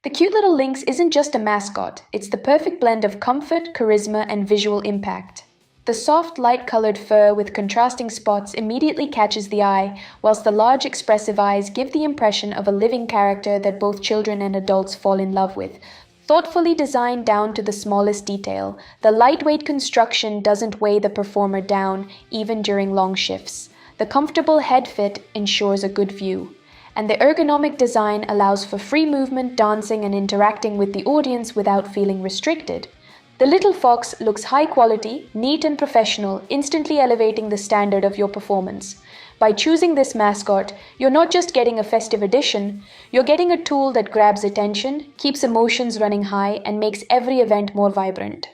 The cute little Lynx isn't just a mascot, it's the perfect blend of comfort, charisma, and visual impact. The soft, light-colored fur with contrasting spots immediately catches the eye, whilst the large, expressive eyes give the impression of a living character that both children and adults fall in love with. Thoughtfully designed down to the smallest detail, the lightweight construction doesn't weigh the performer down, even during long shifts. The comfortable head fit ensures a good view, and the ergonomic design allows for free movement, dancing, and interacting with the audience without feeling restricted. The little fox looks high quality, neat and professional, instantly elevating the standard of your performance. By choosing this mascot, you're not just getting a festive addition, you're getting a tool that grabs attention, keeps emotions running high, and makes every event more vibrant.